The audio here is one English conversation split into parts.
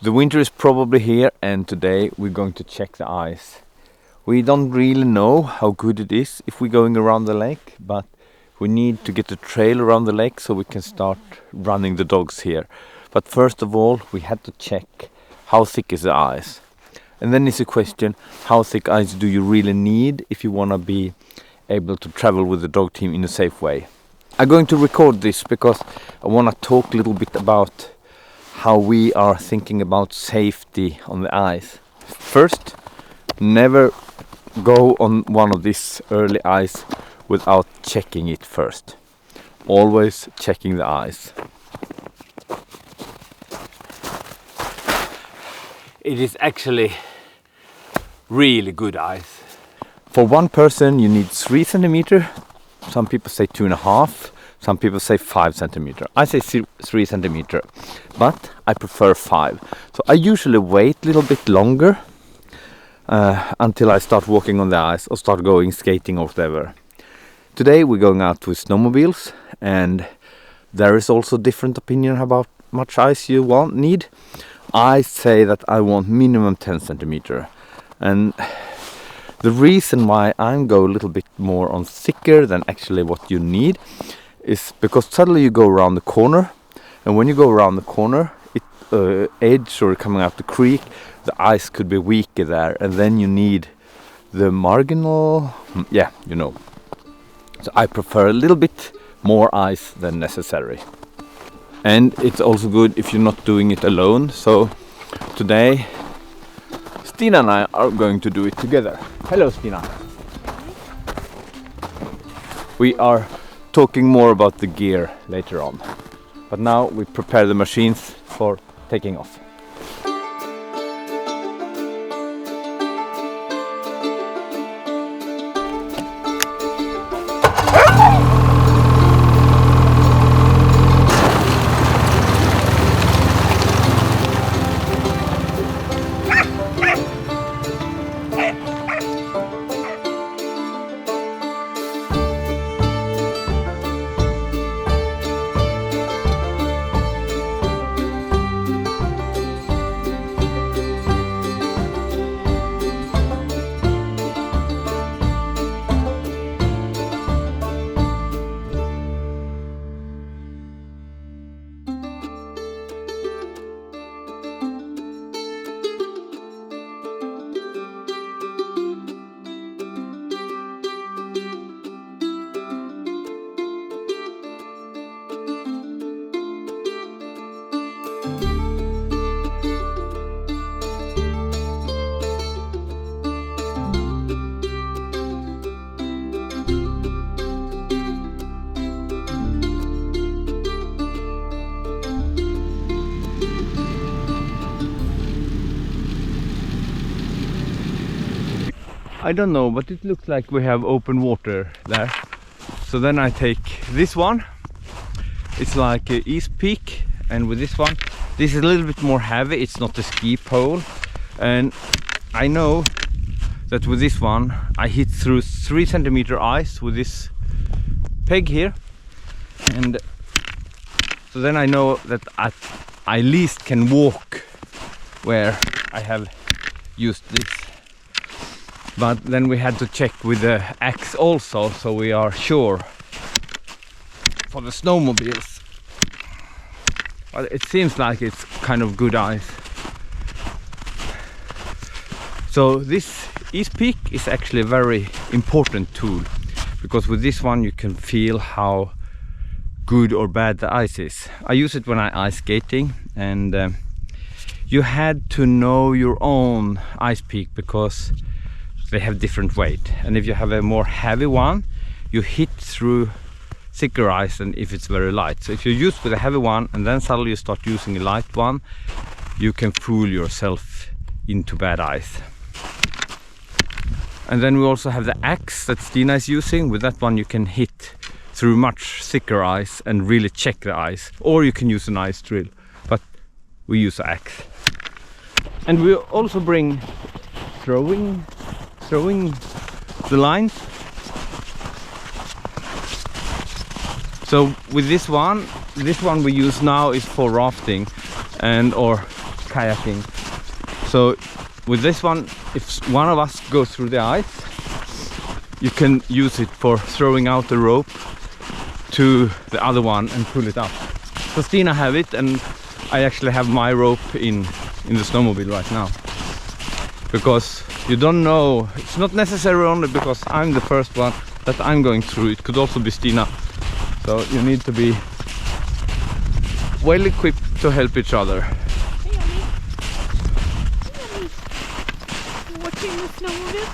The winter is probably here, and today we're going to check the ice. We don't really know how good it is if we're going around the lake, but we need to get a trail around the lake so we can start running the dogs here. But first of all, we had to check how thick is the ice. And then it's a question, how thick ice do you really need if you want to be able to travel with the dog team in a safe way? I'm going to record this because I want to talk a little bit about how we are thinking about safety on the ice. First, never go on one of these early ice without checking it first. Always checking the ice. It is actually really good ice. For one person you need 3 centimeters. Some people say 2.5. Some people say 5 centimeters. I say 3 centimeters, but I prefer 5. So I usually wait a little bit longer until I start walking on the ice or start going skating or whatever. Today we're going out with snowmobiles, and there is also different opinion about much ice you need. I say that I want minimum 10 centimeters, and the reason why I'm go a little bit more on thicker than actually what you need is because suddenly you go around the corner, and when you go around the corner, edge or coming out the creek, the ice could be weaker there, and then you need the marginal, So I prefer a little bit more ice than necessary. And it's also good if you're not doing it alone. So today Stina and I are going to do it together. Hello, Stina. We are talking more about the gear later on. But now we prepare the machines for taking off. I don't know, but it looks like we have open water there. So then I take this one. It's like a East Peak, and with this one, this is a little bit more heavy. It's not a ski pole, and I know that with this one I hit through 3 centimeter ice with this peg here, and so then I know that I at least can walk where I have used this. But then we had to check with the axe also, so we are sure for the snowmobiles. But it seems like it's kind of good ice. So this East Peak is actually a very important tool, because with this one you can feel how good or bad the ice is. I use it when I ice skating, and you had to know your own Ice Peak because they have different weight, and if you have a more heavy one you hit through thicker ice than if it's very light. So if you use with a heavy one and then suddenly you start using a light one, you can fool yourself into bad ice. And then we also have the axe that Stina is using. With that one you can hit through much thicker ice and really check the ice, or you can use an ice drill, but we use an axe. And we also bring throwing the lines. So with this one we use now is for rafting and or kayaking. So with this one, if one of us goes through the ice, you can use it for throwing out the rope to the other one and pull it up. So Stina have it, and I actually have my rope in the snowmobile right now. Because you don't know, it's not necessary only because I'm the first one that I'm going through. It could also be Stina. So you need to be well equipped to help each other. Hey, Annie. Hey, Annie. You watching the snowmobile?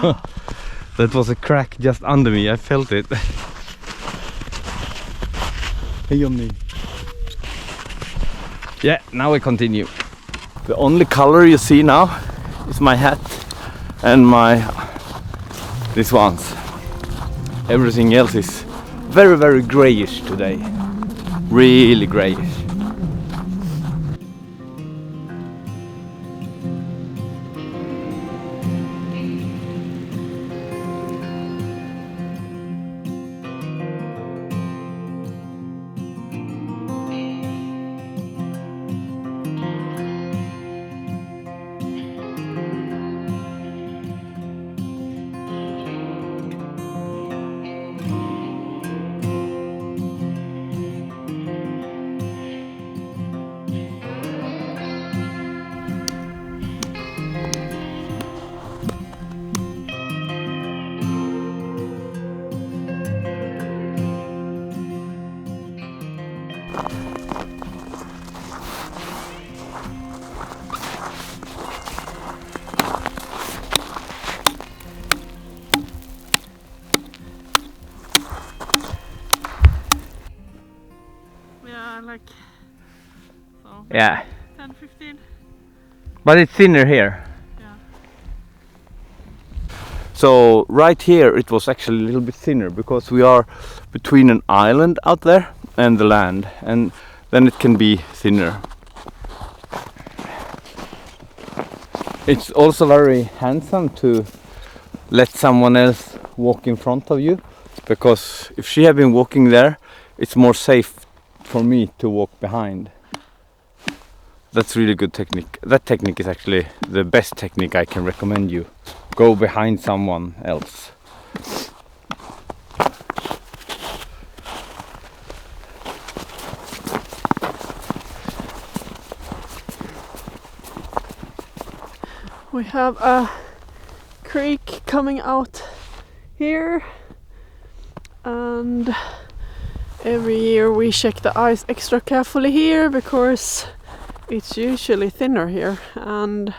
Oh. That was a crack just under me, I felt it. Hey Johnny. Yeah, now we continue. The only color you see now is my hat and these ones. Everything else is very, very grayish today. Really grayish. Like so. Yeah. 10-15. But it's thinner here. Yeah. So right here it was actually a little bit thinner because we are between an island out there and the land, and then it can be thinner. It's also very handsome to let someone else walk in front of you, because if she had been walking there, it's more safe for me to walk behind. That's really good technique. That technique is actually the best technique I can recommend you. Go behind someone else. We have a creek coming out here, and every year we check the ice extra carefully here because it's usually thinner here, and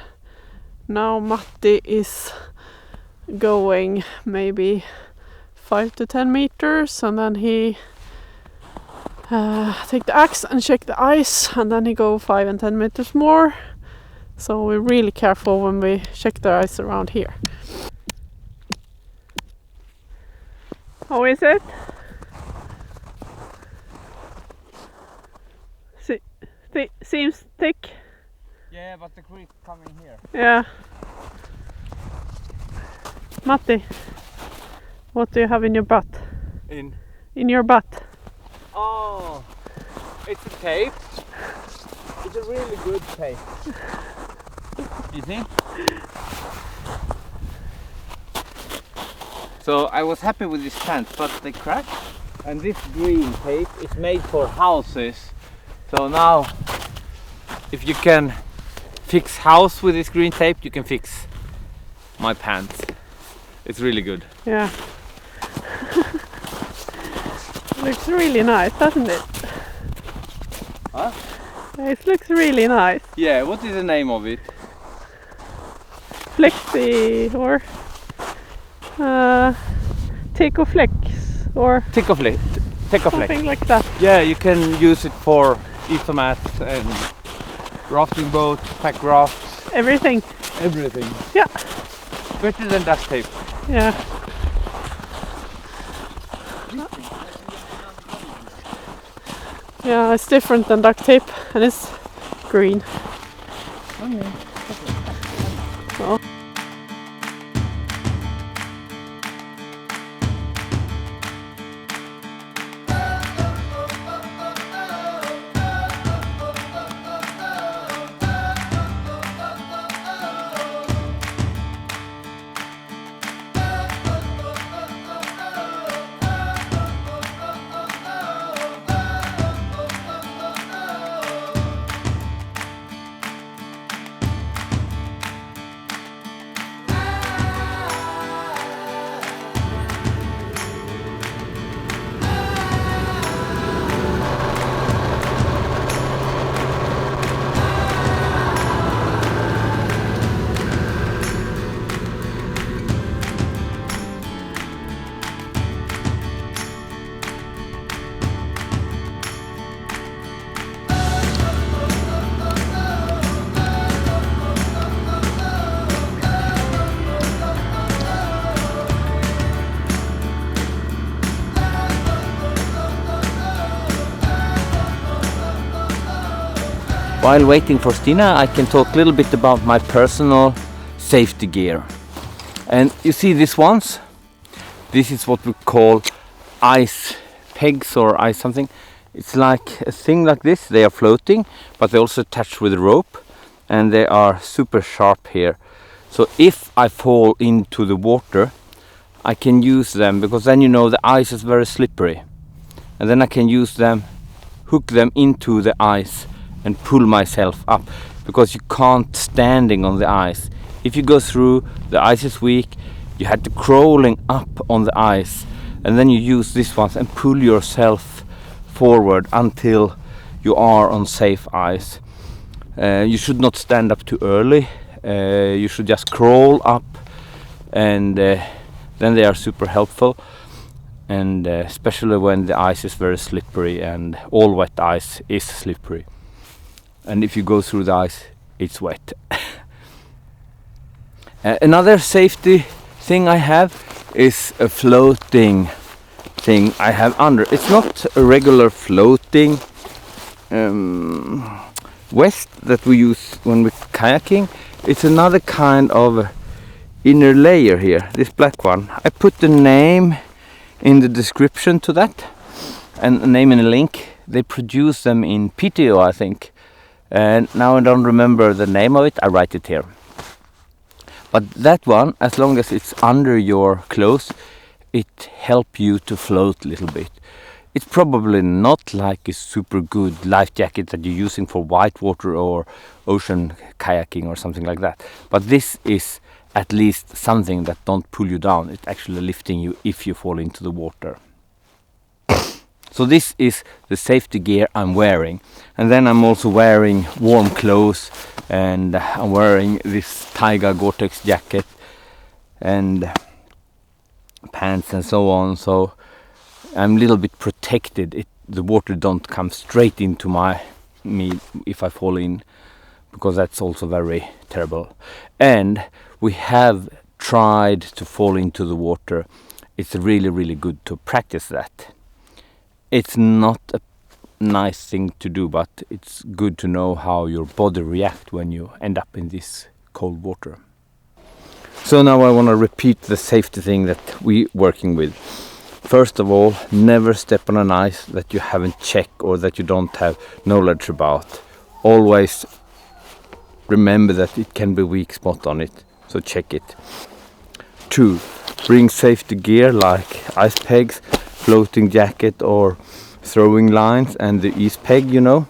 now Matti is going maybe 5 to 10 meters, and then he take the axe and check the ice, and then he go 5 and 10 meters more. So we're really careful when we check the ice around here. How is it? Seems thick. Yeah, but the creek coming here. Yeah. Matti, what do you have in your butt? In your butt? Oh, it's a tape. It's a really good tape. You see? So I was happy with this pants, but they cracked. And this green tape is made for houses. So now, if you can fix house with this green tape, you can fix my pants. It's really good. Yeah. Looks really nice, doesn't it? Huh? It looks really nice. Yeah, what is the name of it? Flexi or Tecoflex or Tecoflex. something like that. Yeah, you can use it for ethermats and rafting boats, pack rafts. Everything. Everything. Yeah. Better than duct tape. Yeah. Yeah, it's different than duct tape, and it's green. Okay. So. While waiting for Stina, I can talk a little bit about my personal safety gear. And you see these ones? This is what we call ice pegs or ice something. It's like a thing like this. They are floating, but they're also attached with a rope, and they are super sharp here. So if I fall into the water, I can use them, because then you know the ice is very slippery. And then I can use them, hook them into the ice and pull myself up, because you can't standing on the ice. If you go through, the ice is weak, you had to crawling up on the ice, and then you use this one and pull yourself forward until you are on safe ice. You should not stand up too early. You should just crawl up, and then they are super helpful, and especially when the ice is very slippery, and all wet ice is slippery, and if you go through the ice, it's wet. Another safety thing I have is a floating thing I have under. It's not a regular floating vest that we use when we're kayaking. It's another kind of inner layer here, this black one. I put the name in the description to that, and a name and a link. They produce them in PTO, I think, and now I don't remember the name of it. I write it here. But that one, as long as it's under your clothes, it helps you to float a little bit. It's probably not like a super good life jacket that you're using for whitewater or ocean kayaking or something like that. But this is at least something that don't pull you down. It's actually lifting you if you fall into the water. So this is the safety gear I'm wearing. And then I'm also wearing warm clothes, and I'm wearing this Taiga Gore-Tex jacket and pants and so on. So I'm a little bit protected. The water don't come straight into me if I fall in, because that's also very terrible. And we have tried to fall into the water. It's really, really good to practice that. It's not a nice thing to do, but it's good to know how your body reacts when you end up in this cold water. So now I want to repeat the safety thing that we're working with. First of all, never step on an ice that you haven't checked or that you don't have knowledge about. Always remember that it can be a weak spot on it, so check it. 2. Bring safety gear like ice pegs, floating jacket or throwing lines, and the ease peg, you know.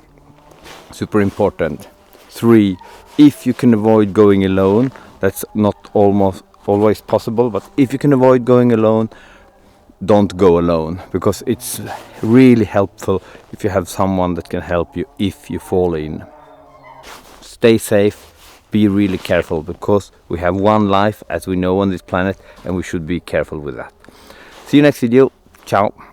Super important. 3. If you can avoid going alone, that's not always possible, but if you can avoid going alone, don't go alone, because it's really helpful if you have someone that can help you if you fall in. Stay safe, be really careful, because we have one life, as we know, on this planet, and we should be careful with that. See you next video. Ciao.